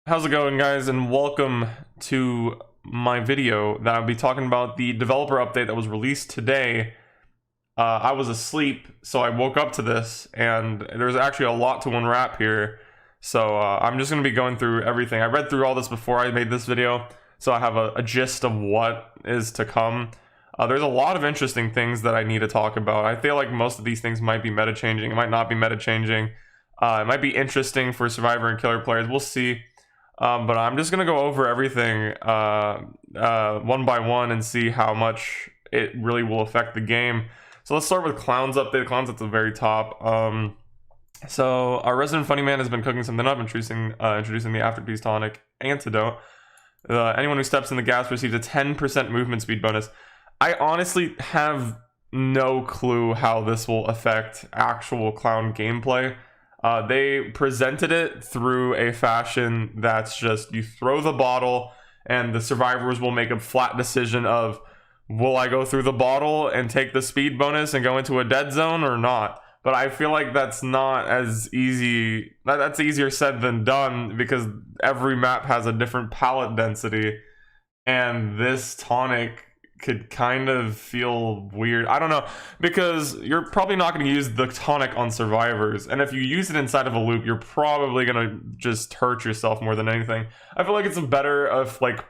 How's it going, guys, and welcome to my video that I'll be talking about the developer update that was released today. I was asleep, so I woke up to this, and there's actually a lot to unwrap here. So I'm just going to be going through everything. I read through all this before I made this video, so I have a gist of what is to come. There's a lot of interesting things that I need to talk about. I feel like most of these things might be meta changing. It might not be meta changing. It might be interesting for Survivor and Killer players. We'll see. But I'm just gonna go over everything one by one and see how much it really will affect the game. So let's start with Clown's update. Clown's at the very top. So our resident funny man has been cooking something up, introducing the afterpiece tonic antidote. Anyone who steps in the gas receives a 10% movement speed bonus. I honestly have no clue how this will affect actual Clown gameplay. They presented it through a fashion that's just you throw the bottle and the survivors will make a flat decision of, will I go through the bottle and take the speed bonus and go into a dead zone or not? But I feel like that's not as easy. That's easier said than done because every map has a different pallet density, and this tonic could kind of feel weird. I don't know, because you're probably not going to use the tonic on survivors, and if you use it inside of a loop, you're probably going to just hurt yourself more than anything. I feel like it's better if, like,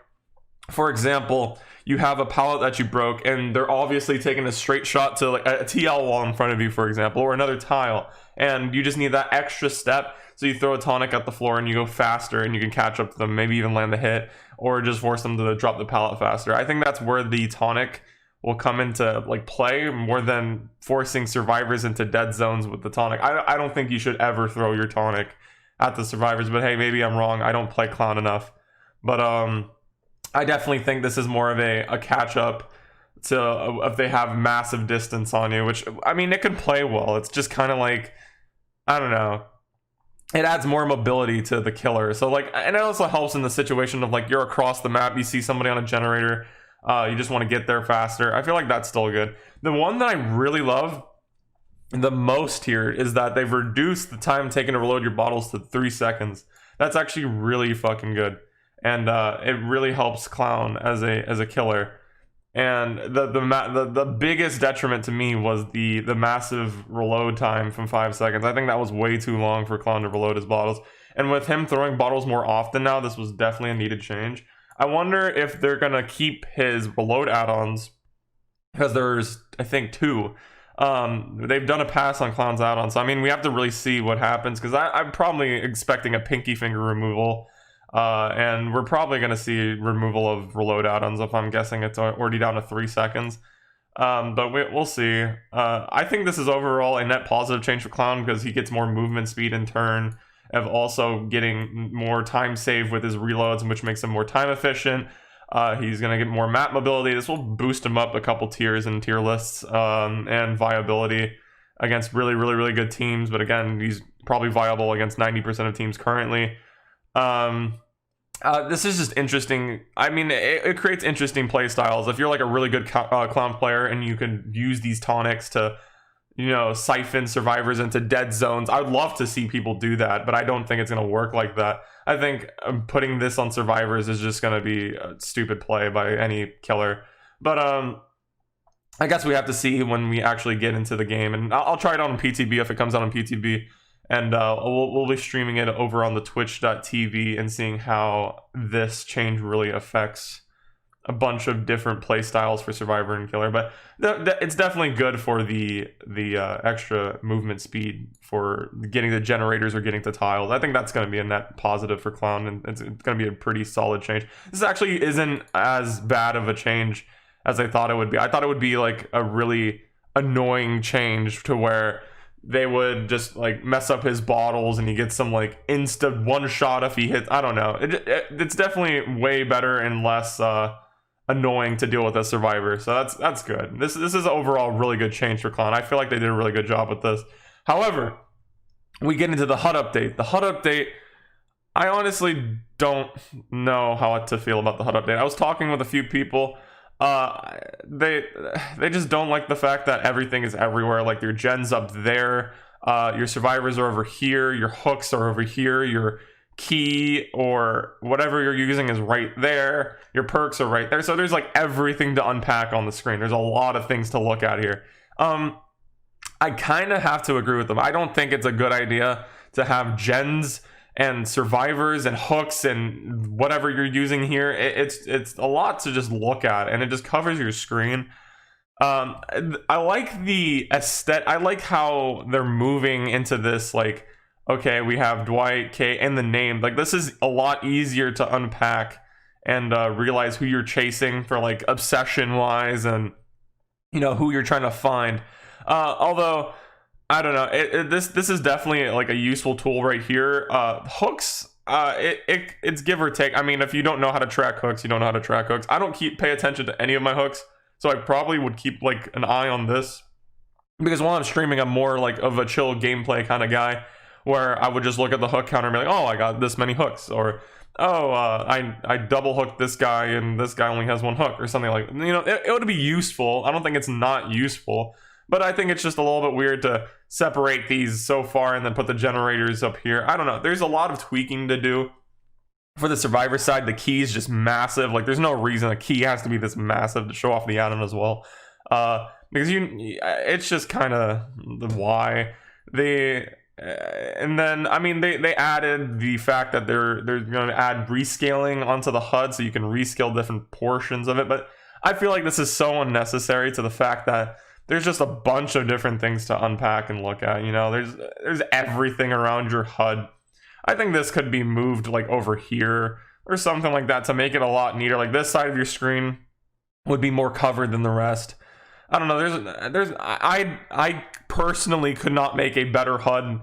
for example, you have a pallet that you broke and they're obviously taking a straight shot to like a TL wall in front of you, for example, or another tile, and you just need that extra step. So you throw a tonic at the floor and you go faster and you can catch up to them, maybe even land the hit, or just force them to drop the pallet faster. I think that's where the tonic will come into like play more than forcing survivors into dead zones with the tonic. I don't think you should ever throw your tonic at the survivors, but hey, maybe I'm wrong. I don't play Clown enough. But I definitely think this is more of a catch up to if they have massive distance on you, which, I mean, it could play well. It's just kind of like, I don't know, it adds more mobility to the killer. So like, and it also helps in the situation of like, you're across the map, you see somebody on a generator, you just want to get there faster. I feel like that's still good. The one that I really love the most here is that they've reduced the time taken to reload your bottles to 3 seconds. That's actually really fucking good, and it really helps Clown as a killer. And the biggest detriment to me was the massive reload time from 5 seconds. I think that was way too long for Clown to reload his bottles. And with him throwing bottles more often now, this was definitely a needed change. I wonder if they're gonna keep his reload add-ons, because there's, I think, 2. They've done a pass on Clown's add-ons, so I mean, we have to really see what happens, because I'm probably expecting a pinky finger removal. And we're probably going to see removal of reload add-ons. If I'm guessing, it's already down to 3 seconds. But we'll see. I think this is overall a net positive change for Clown, because he gets more movement speed in turn, of also getting more time saved with his reloads, which makes him more time efficient. He's going to get more map mobility. This will boost him up a couple tiers in tier lists, and viability against really good teams. But again, he's probably viable against 90% of teams currently. This is just interesting. I mean, it creates interesting play styles. If you're like a really good Clown player and you can use these tonics to, you know, siphon survivors into dead zones, I would love to see people do that, but I don't think it's going to work like that. I think putting this on survivors is just going to be a stupid play by any killer. But I guess we have to see when we actually get into the game, and I'll try it on PTB if it comes out on PTB. And we'll be streaming it over on the twitch.tv and seeing how this change really affects a bunch of different play styles for Survivor and Killer. But it's definitely good for the extra movement speed for getting the generators or getting to tiles. I think that's going to be a net positive for Clown, and it's going to be a pretty solid change. This actually isn't as bad of a change as I thought it would be. I thought it would be like a really annoying change to where they would just like mess up his bottles and he gets some like insta one shot if he hits. I don't know. It's definitely way better and less annoying to deal with as Survivor. So that's good. This is overall really good change for Clown. I feel like they did a really good job with this. However, we get into the HUD update. The HUD update, I honestly don't know how to feel about the HUD update. I was talking with a few people. They just don't like the fact that everything is everywhere. Like your gen's up there, your survivors are over here, your hooks are over here, your key or whatever you're using is right there. Your perks are right there. So there's like everything to unpack on the screen. There's a lot of things to look at here. I kind of have to agree with them. I don't think it's a good idea to have gens and survivors and hooks and whatever you're using here. It's a lot to just look at, and it just covers your screen. I like the aesthetic. I like how they're moving into this, like, okay, we have Dwight, Kate, and the name. Like, this is a lot easier to unpack and realize who you're chasing for, like, obsession wise, and you know who you're trying to find. Although I don't know, this is definitely like a useful tool right here. Hooks, it's give or take. I mean, if you don't know how to track hooks, you don't know how to track hooks. I don't pay attention to any of my hooks, so I probably would keep like an eye on this, because while I'm streaming, I'm more like of a chill gameplay kind of guy, where I would just look at the hook counter and be like, oh, I got this many hooks, or oh, I double hooked this guy and this guy only has one hook, or something like that. You know, it would be useful. I don't think it's not useful, but I think it's just a little bit weird to separate these so far and then put the generators up here. I don't know. There's a lot of tweaking to do. For the survivor side, the key is just massive. Like, there's no reason a key has to be this massive to show off the add-on as well. Because it's just kind of the why. And then, I mean, they added the fact that they're going to add rescaling onto the HUD, so you can rescale different portions of it. But I feel like this is so unnecessary, to the fact that there's just a bunch of different things to unpack and look at. You know, there's everything around your HUD. I think this could be moved like over here or something like that to make it a lot neater. Like, this side of your screen would be more covered than the rest. I don't know. I personally could not make a better HUD,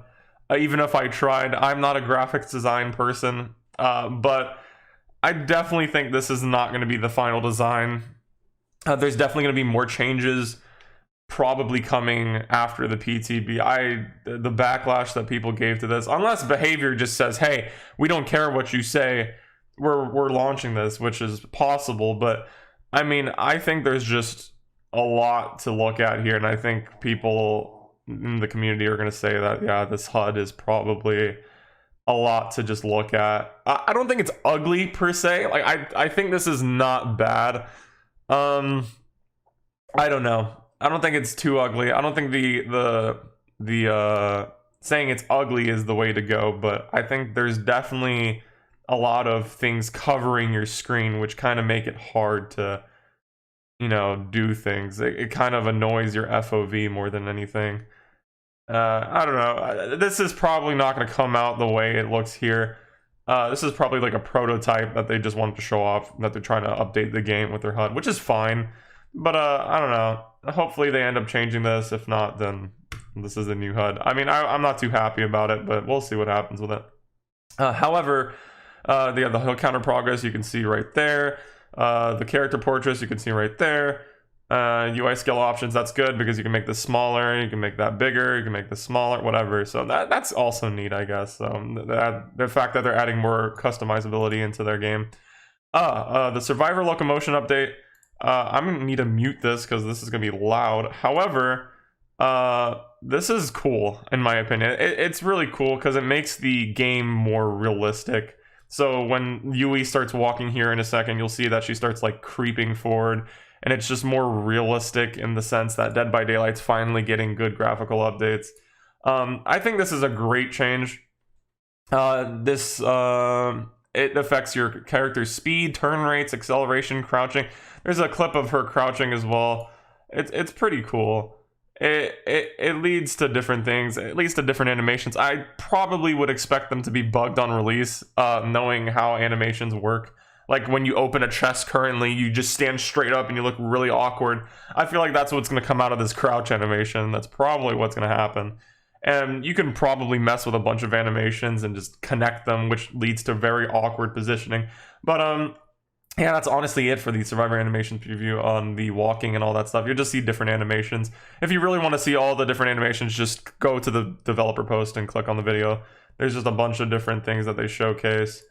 even if I tried. I'm not a graphics design person, but I definitely think this is not going to be the final design. There's definitely going to be more changes probably coming after the PTB. The backlash that people gave to this, unless behavior just says, hey, we don't care what you say, we're launching this, which is possible. But I mean, I think there's just a lot to look at here, and I think people in the community are going to say that, yeah, this HUD is probably a lot to just look at. I don't think it's ugly per se. Like, I think this is not bad. I don't know. I don't think it's too ugly. I don't think the saying it's ugly is the way to go, but I think there's definitely a lot of things covering your screen which kind of make it hard to, you know, do things. It kind of annoys your FOV more than anything. I don't know. This is probably not going to come out the way it looks here. This is probably like a prototype that they just wanted to show off, that they're trying to update the game with their HUD, which is fine. But I don't know. Hopefully they end up changing this. If not, then this is the new HUD. I mean, I'm not too happy about it, but we'll see what happens with it. However, the hook counter progress you can see right there. The character portraits you can see right there. UI scale options, that's good, because you can make this smaller, you can make that bigger, you can make this smaller, whatever. So that's also neat, I guess. The fact that they're adding more customizability into their game. The Survivor Locomotion update. I'm gonna need to mute this because this is gonna be loud. However, this is cool in my opinion. It's really cool because it makes the game more realistic. So when Yui starts walking here in a second, you'll see that she starts like creeping forward, and it's just more realistic in the sense that Dead by Daylight's finally getting good graphical updates. I think this is a great change. It affects your character's speed, turn rates, acceleration, crouching. There's a clip of her crouching as well. It's pretty cool. It leads to different things. It leads to different animations. I probably would expect them to be bugged on release, knowing how animations work. Like when you open a chest currently, you just stand straight up and you look really awkward. I feel like that's what's going to come out of this crouch animation. That's probably what's going to happen. And you can probably mess with a bunch of animations and just connect them, which leads to very awkward positioning. But yeah, that's honestly it for the Survivor animation preview on the walking and all that stuff. You'll just see different animations. If you really want to see all the different animations, just go to the developer post and click on the video. There's just a bunch of different things that they showcase.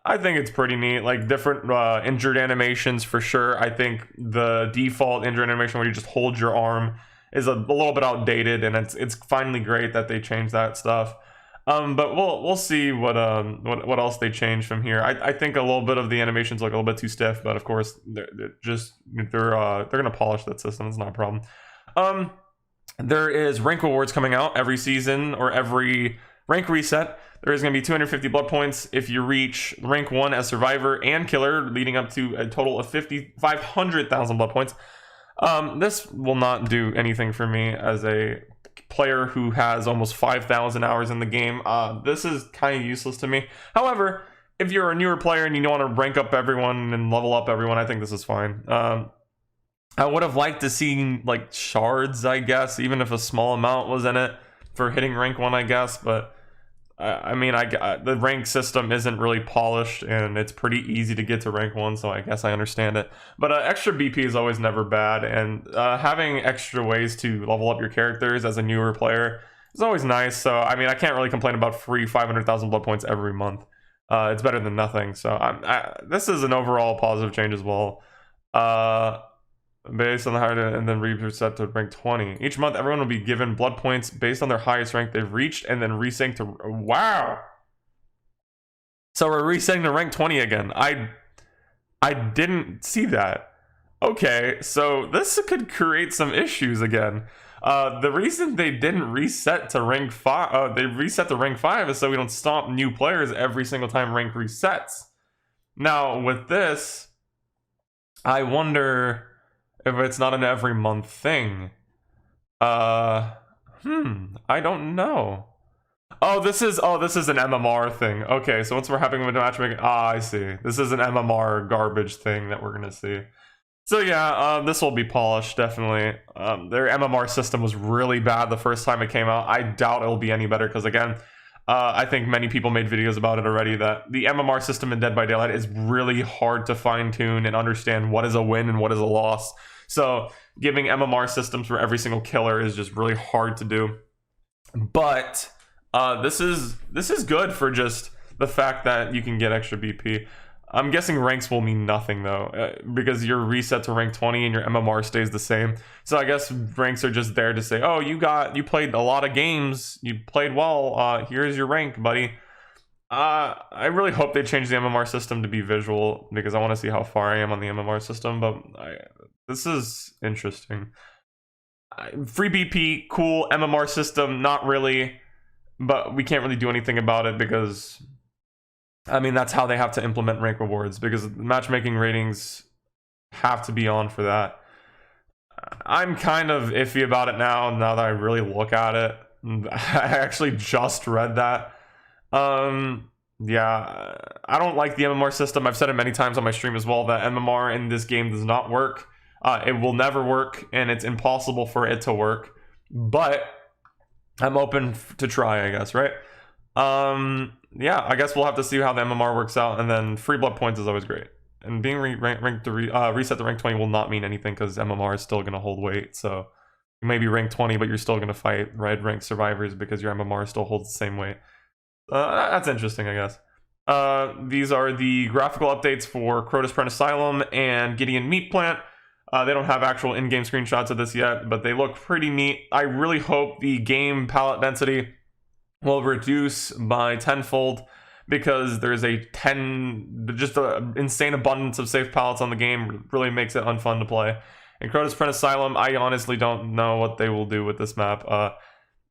I think it's pretty neat. Like different injured animations for sure. I think the default injured animation where you just hold your arm is a little bit outdated, and it's finally great that they changed that stuff. But we'll see what else they change from here. I think a little bit of the animations look a little bit too stiff, but of course they're gonna polish that system. It's not a problem. There is rank rewards coming out every season or every rank reset. There is going to be 250 blood points if you reach rank 1 as survivor and killer, leading up to a total of 500,000 blood points. This will not do anything for me as a player who has almost 5,000 hours in the game. This is kind of useless to me. However, if you're a newer player and you don't want to rank up everyone and level up everyone, I think this is fine. I would have liked to see like shards, I guess, even if a small amount was in it for hitting rank 1, I guess. But I mean, the rank system isn't really polished, and it's pretty easy to get to rank 1, so I guess I understand it. But extra BP is always never bad, and having extra ways to level up your characters as a newer player is always nice. So I mean, I can't really complain about free 500,000 blood points every month. It's better than nothing. So this is an overall positive change as well. Based on the higher, and then reset to rank 20. Each month, everyone will be given blood points based on their highest rank they've reached, and then resetting to... Wow! So we're resetting to rank 20 again. I didn't see that. Okay, so this could create some issues again. The reason they didn't reset to rank 5... they reset to rank 5 is so we don't stop new players every single time rank resets. Now, with this, I wonder... if it's not an every month thing. I don't know. This is an MMR thing. Okay, so once we're having a matchmaking, I see. This is an MMR garbage thing that we're gonna see. So yeah, this will be polished, definitely. Their MMR system was really bad the first time it came out. I doubt it'll be any better, because again, I think many people made videos about it already, that the MMR system in Dead by Daylight is really hard to fine-tune and understand what is a win and what is a loss. So giving MMR systems for every single killer is just really hard to do. But this is good for just the fact that you can get extra BP. I'm guessing ranks will mean nothing though, because you're reset to rank 20 and your MMR stays the same. So I guess ranks are just there to say, oh, you played a lot of games, you played well, here's your rank, buddy. I really hope they change the MMR system to be visual, because I want to see how far I am on the MMR system, but this is interesting. Free BP, cool. MMR system, not really, but we can't really do anything about it, because I mean, that's how they have to implement rank rewards, because matchmaking ratings have to be on for that. I'm kind of iffy about it now that I really look at it. I actually just read that. Yeah, I don't like the MMR system. I've said it many times on my stream as well, that MMR in this game does not work. It will never work, and it's impossible for it to work. But I'm open to try, I guess, right? Yeah, I guess we'll have to see how the MMR works out, and then free blood points is always great. And being reset to rank 20 will not mean anything, because MMR is still going to hold weight. So you may be rank 20, but you're still going to fight red rank survivors because your MMR still holds the same weight. That's interesting, I guess. These are the graphical updates for Crotus Print Asylum and Gideon Meat Plant. They don't have actual in-game screenshots of this yet, but they look pretty neat. I really hope the game palette density will reduce by tenfold, because there's just an insane abundance of safe palettes on the game. Really makes it unfun to play. And Crotus Print Asylum, I honestly don't know what they will do with this map.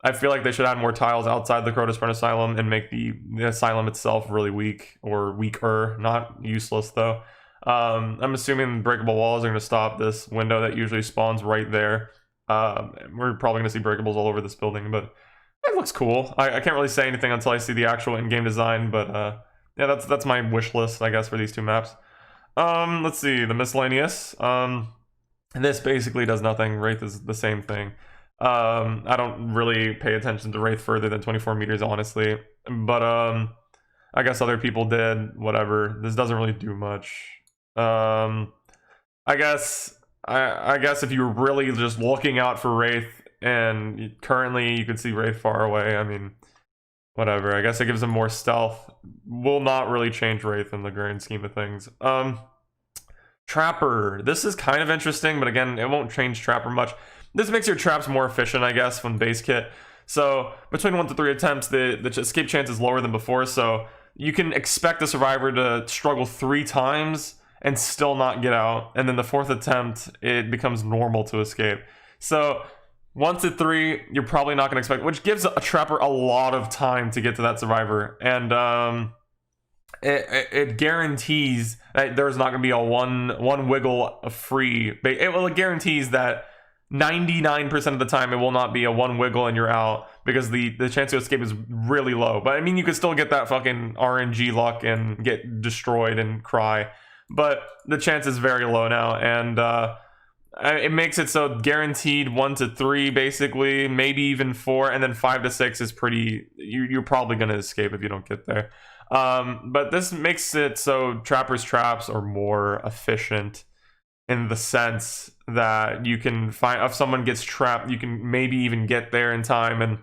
I feel like they should add more tiles outside the Crotus Print Asylum and make the asylum itself really weak, or weaker, not useless though. I'm assuming breakable walls are going to stop this window that usually spawns right there. We're probably going to see breakables all over this building, but it looks cool. I can't really say anything until I see the actual in-game design, but yeah, that's my wish list, I guess, for these two maps. Let's see, the miscellaneous. This basically does nothing. Wraith is the same thing. I don't really pay attention to Wraith further than 24 meters, honestly, but I guess other people did. Whatever. This doesn't really do much. I guess if you were really just looking out for Wraith, and currently you can see Wraith far away, I mean, whatever. I guess it gives them more stealth. Will not really change Wraith in the grand scheme of things. Trapper. This is kind of interesting, but again, it won't change Trapper much. This makes your traps more efficient, I guess, from base kit. So between 1 to 3 attempts, the escape chance is lower than before. So you can expect the survivor to struggle 3 times and still not get out. And then the 4th attempt, it becomes normal to escape. So 1 to 3, you're probably not going to expect, which gives a trapper a lot of time to get to that survivor. And it guarantees that there's not going to be a one wiggle free. It guarantees that 99% of the time it will not be a one wiggle and you're out, because the chance to escape is really low. But I mean, you could still get that fucking RNG luck and get destroyed and cry, but the chance is very low now. And it makes it so guaranteed 1 to 3 basically, maybe even 4, and then 5 to 6 is pretty, you're probably going to escape if you don't get there. But this makes it so Trapper's traps are more efficient in the sense that you can find, if someone gets trapped, you can maybe even get there in time and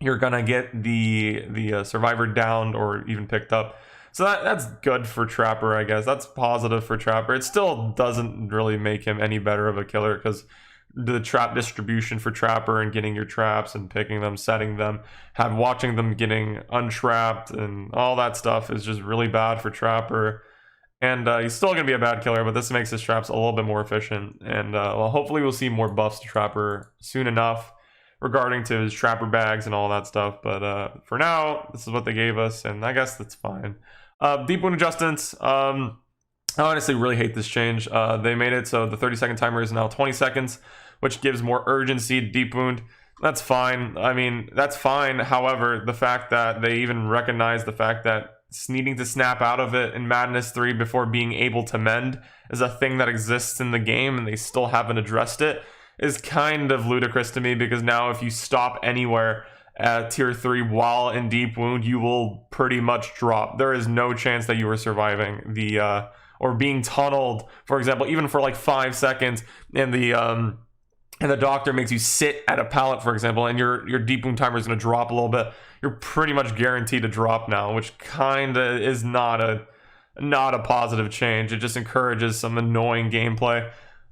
you're gonna get the survivor downed or even picked up. So that's good for Trapper, I guess. That's positive for Trapper. It still doesn't really make him any better of a killer, because the trap distribution for Trapper and getting your traps and picking them, setting them, watching them getting untrapped and all that stuff is just really bad for Trapper. And he's still going to be a bad killer, but this makes his traps a little bit more efficient. And well, hopefully we'll see more buffs to Trapper soon enough regarding to his Trapper bags and all that stuff. But for now, this is what they gave us, and I guess that's fine. Deep wound adjustments. I honestly really hate this change. They made it so the 30-second timer is now 20 seconds, which gives more urgency to deep wound. That's fine. I mean, that's fine. However, the fact that they even recognize the fact that needing to snap out of it in Madness 3 before being able to mend is a thing that exists in the game, and they still haven't addressed it, is kind of ludicrous to me, because now if you stop anywhere at tier 3 while in deep wound, you will pretty much drop. There is no chance that you are surviving the or being tunneled, for example, even for like 5 seconds, and the doctor makes you sit at a pallet, for example, and your deep wound timer is going to drop a little bit. You're pretty much guaranteed to drop now, which kind of is not a positive change. It just encourages some annoying gameplay.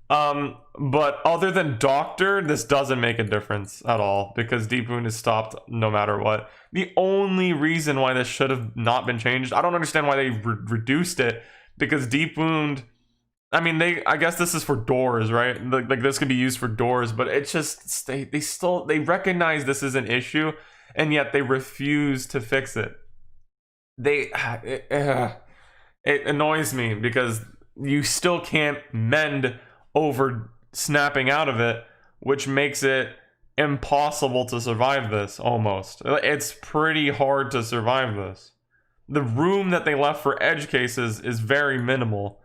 But other than doctor, this doesn't make a difference at all, because deep wound is stopped no matter what. The only reason why this should have not been changed, I don't understand why they reduced it, because deep wound, I mean, I guess this is for doors, right? Like this could be used for doors, but it's just they recognize this is an issue, and yet they refuse to fix it. It annoys me, because you still can't mend over snapping out of it, which makes it impossible to survive this. Almost, it's pretty hard to survive this. The room that they left for edge cases is very minimal,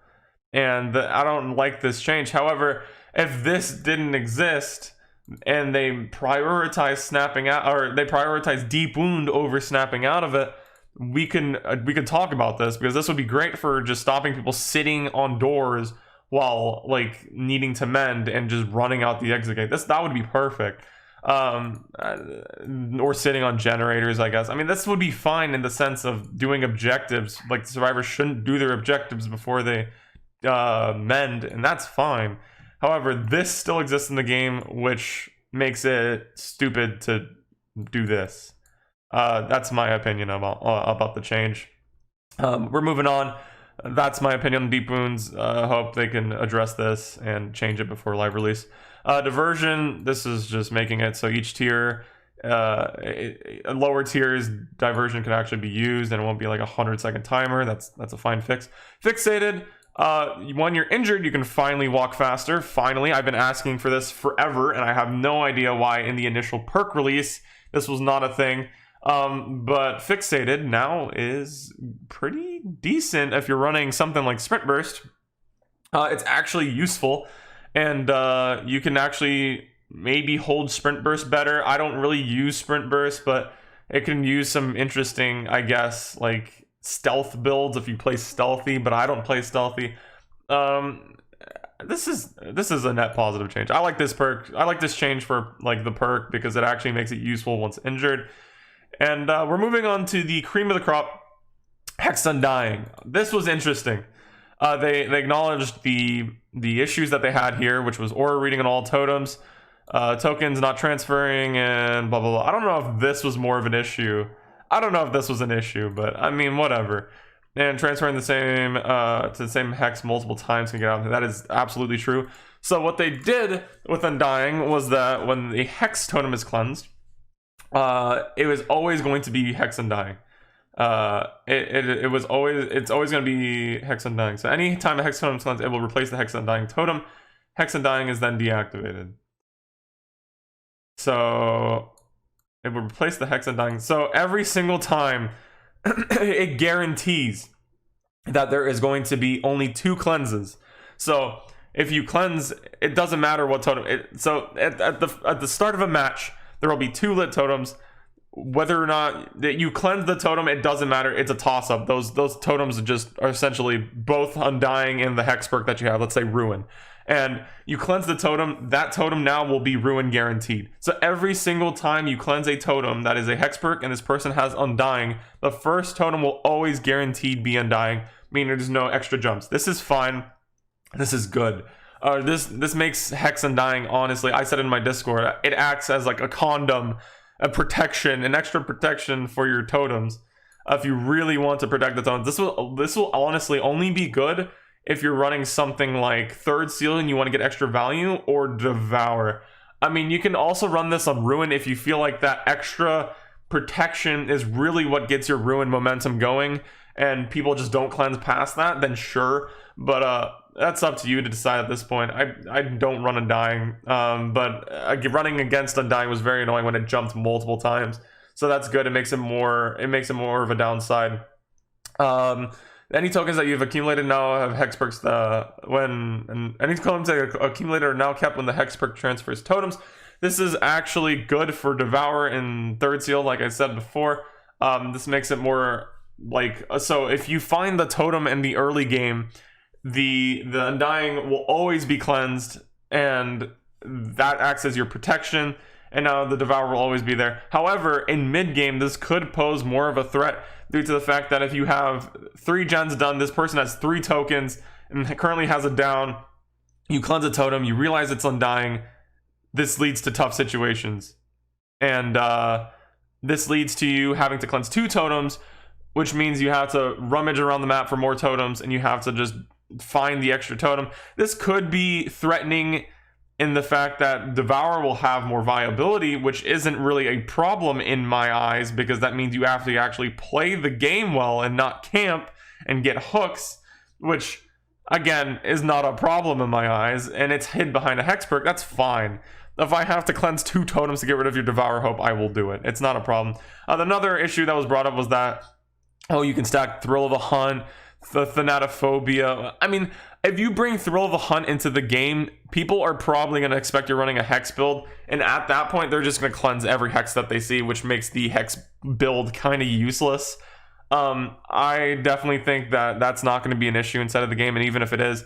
and I don't like this change. However, if this didn't exist and they prioritize snapping out, or they prioritize deep wound over snapping out of it, we can talk about this, because this would be great for just stopping people sitting on doors while like needing to mend and just running out the exit gate. That would be perfect. Or sitting on generators, I guess. I mean, this would be fine in the sense of doing objectives. Like, the survivors shouldn't do their objectives before they mend, and that's fine. However, this still exists in the game, which makes it stupid to do this. That's my opinion about the change. We're moving on. That's my opinion on deep wounds. Hope they can address this and change it before live release. Diversion, this is just making it so each tier, lower tiers, diversion can actually be used, and it won't be like a 100-second timer. That's a fine fix. Fixated, when you're injured, you can finally walk faster. Finally, I've been asking for this forever, and I have no idea why in the initial perk release this was not a thing. But Fixated now is pretty decent if you're running something like Sprint Burst. It's actually useful, and you can actually maybe hold Sprint Burst better. I don't really use Sprint Burst, but it can use some interesting, I guess, like stealth builds if you play stealthy, but I don't play stealthy. This is a net positive change. I like this perk. I like this change for like the perk, because it actually makes it useful once injured. And we're moving on to the cream of the crop, Hex Undying. This was interesting. They acknowledged the issues that they had here, which was aura reading on all totems. tokens not transferring and blah blah blah. I don't know if this was more of an issue. I don't know if this was an issue, but I mean, whatever. And transferring the same to the same hex multiple times can get out. That is absolutely true. So what they did with Undying was that when the hex totem is cleansed, it was always going to be hex Undying. It's always going to be hex Undying. So anytime a hex totem is cleansed, it will replace the hex Undying totem. Hex Undying is then deactivated. So it will replace the hex Undying. So every single time, it guarantees that there is going to be only 2 cleanses. So if you cleanse, it doesn't matter what totem. So at the start of a match, there will be 2 lit totems. Whether or not that you cleanse the totem, it doesn't matter. It's a toss-up. Those totems just are essentially both Undying and the hex perk that you have. Let's say Ruin. And you cleanse the totem, that totem now will be Ruin guaranteed. So every single time you cleanse a totem that is a hex perk and this person has Undying, the first totem will always guaranteed be Undying, meaning there's no extra jumps. This is fine. This is good. This makes hex Undying, honestly, I said in my Discord, it acts as like a condom, a protection, an extra protection for your totems. If you really want to protect the totems, this will honestly only be good if you're running something like Third Seal and you want to get extra value, or Devour. I mean, you can also run this on Ruin if you feel like that extra protection is really what gets your Ruin momentum going and people just don't cleanse past that, then sure. But that's up to you to decide at this point. I don't run Undying, but running against Undying was very annoying when it jumped multiple times. So that's good. It makes it more of a downside. Any tokens that you've accumulated now have hex perks. Any tokens that are accumulated are now kept when the hex perk transfers totems. This is actually good for Devour and Third Seal, like I said before. This makes it more like, so if you find the totem in the early game, the Undying will always be cleansed, and that acts as your protection. And now the Devour will always be there. However, in mid-game, this could pose more of a threat due to the fact that if you have 3 gens done, this person has 3 tokens and currently has it down, you cleanse a totem, you realize it's Undying, this leads to tough situations. And this leads to you having to cleanse 2 totems, which means you have to rummage around the map for more totems, and you have to just find the extra totem. This could be threatening in the fact that Devour will have more viability, which isn't really a problem in my eyes, because that means you have to actually play the game well and not camp and get hooks, which again is not a problem in my eyes, and it's hid behind a hex perk. That's fine. If I have to cleanse 2 totems to get rid of your Devour Hope, I will do it. It's not a problem. Another issue that was brought up was that, oh, you can stack Thrill of the Hunt, the Thanatophobia. I mean, if you bring Thrill of the Hunt into the game, people are probably going to expect you're running a hex build, and at that point they're just going to cleanse every hex that they see, which makes the hex build kind of useless. I definitely think that that's not going to be an issue inside of the game, and even if it is,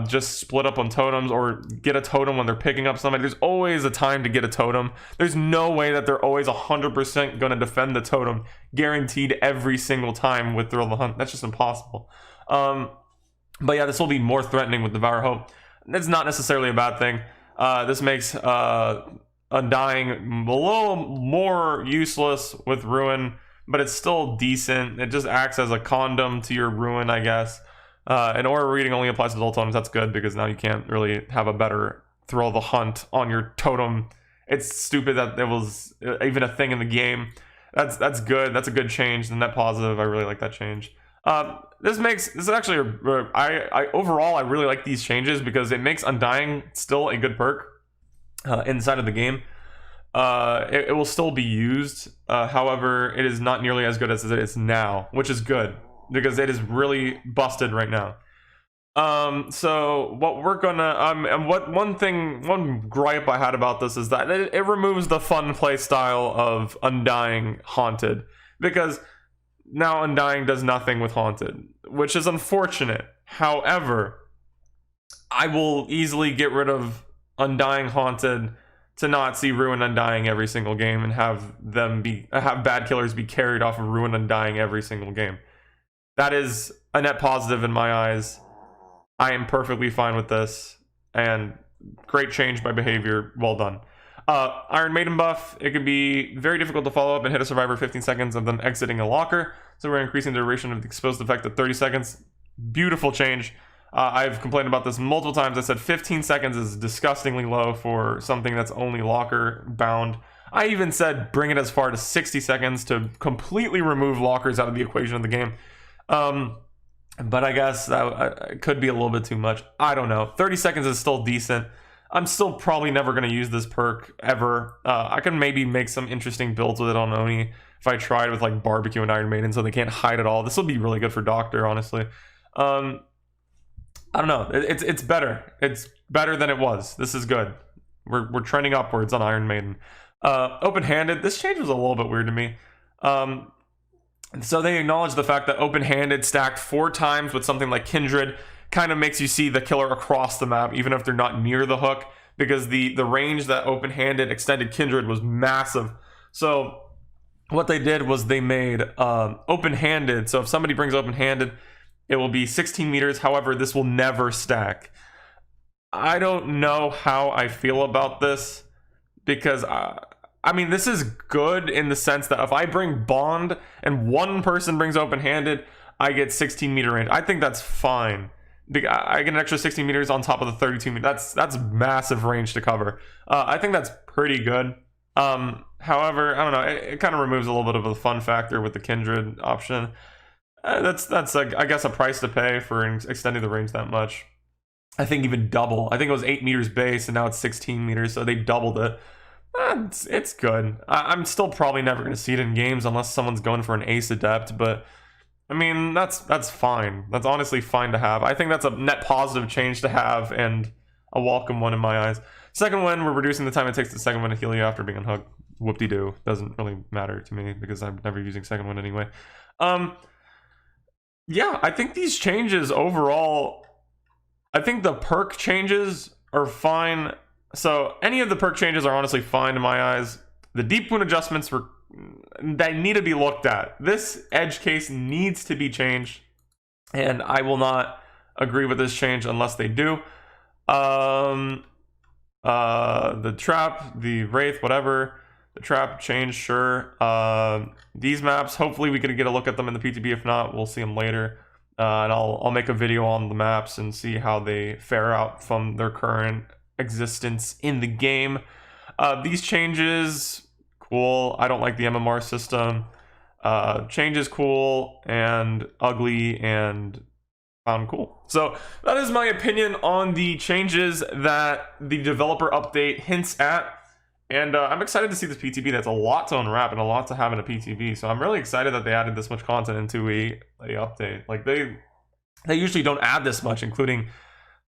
just split up on totems or get a totem when they're picking up somebody. There's always a time to get a totem. There's no way that they're always 100% going to defend the totem guaranteed every single time with Thrill of the Hunt. That's just impossible. But yeah, this will be more threatening with Devour Hope. That's not necessarily a bad thing. This makes Undying a little more useless with Ruin, but it's still decent. It just acts as a condom to your Ruin, I guess. And Aura Reading only applies to all totems. That's good, because now you can't really have a better Thrill of the Hunt on your totem. It's stupid that it was even a thing in the game. That's good. That's a good change. The net positive. I really like that change. This is actually overall I really like these changes, because it makes Undying still a good perk inside of the game. It will still be used. However, it is not nearly as good as it is now, which is good, because it is really busted right now. So what we're gonna and one gripe I had about this is that it removes the fun play style of Undying Haunted, because now Undying does nothing with Haunted, which is unfortunate. However, I will easily get rid of Undying Haunted to not see Ruin Undying every single game and have bad killers be carried off of Ruin Undying every single game. That is a net positive in my eyes. I am perfectly fine with this, and great change by behavior, well done. Iron Maiden buff, it can be very difficult to follow up and hit a survivor 15 seconds of them exiting a locker, so we're increasing the duration of the exposed effect to 30 seconds. Beautiful change. I've complained about this multiple times. I said 15 seconds is disgustingly low for something that's only locker bound. I even said bring it as far to 60 seconds to completely remove lockers out of the equation of the game. But I guess that could be a little bit too much. I don't know. 30 seconds is still decent. I'm still probably never going to use this perk ever. I can maybe make some interesting builds with it on Oni if I tried with like Barbecue and Iron Maiden so they can't hide at all. This will be really good for Doctor, honestly. I don't know. It's better. It's better than it was. This is good. We're trending upwards on Iron Maiden. Open-handed. This change was a little bit weird to me. So they acknowledge the fact that open-handed stacked 4 times with something like Kindred kind of makes you see the killer across the map, even if they're not near the hook, because the range that open-handed extended Kindred was massive. So what they did was they made open-handed. So if somebody brings open-handed, it will be 16 meters. However, this will never stack. I don't know how I feel about this, because I mean, this is good in the sense that if I bring Bond and one person brings open-handed, I get 16 meter range. I think that's fine. I get an extra 16 meters on top of the 32 meters. That's massive range to cover. I think that's pretty good. However, I don't know. It kind of removes a little bit of the fun factor with the Kindred option. That's I guess a price to pay for extending the range that much. I think even double. I think it was 8 meters base and now it's 16 meters, so they doubled it. It's good. I'm still probably never going to see it in games unless someone's going for an Ace Adept, but I mean, that's fine. That's honestly fine to have. I think that's a net positive change to have and a welcome one in my eyes. Second one, we're reducing the time it takes the second one to heal you after being unhooked. Whoop-de-doo. Doesn't really matter to me because I'm never using second one anyway. Yeah, I think these changes overall, I think the perk changes are fine. So any of the perk changes are honestly fine in my eyes. The deep wound adjustments they need to be looked at. This edge case needs to be changed, and I will not agree with this change unless they do. The trap, the wraith, whatever. The trap change, sure. These maps, hopefully we can get a look at them in the PTB. If not, we'll see them later. And I'll make a video on the maps and see how they fare out from their current existence in the game. These changes, cool. I don't like the MMR system. Change is cool and ugly and found cool. So that is my opinion on the changes that the developer update hints at. And I'm excited to see this PTB. That's a lot to unwrap and a lot to have in a PTB. So I'm really excited that they added this much content into a update. Like they usually don't add this much, including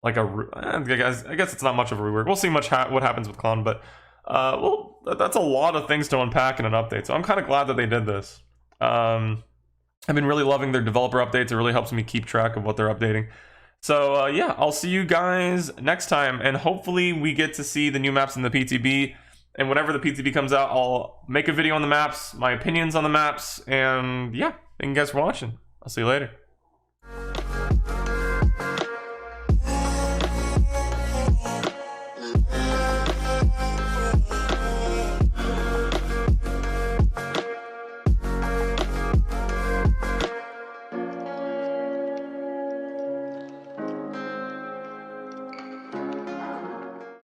like I guess it's not much of a rework. We'll see what happens with Clown, but well, that's a lot of things to unpack in an update. So I'm kind of glad that they did this. I've been really loving their developer updates. It really helps me keep track of what they're updating. So yeah, I'll see you guys next time, and hopefully we get to see the new maps in the PTB. And whenever the PTB comes out, I'll make a video on the maps, my opinions on the maps, and yeah, thank you guys for watching. I'll see you later.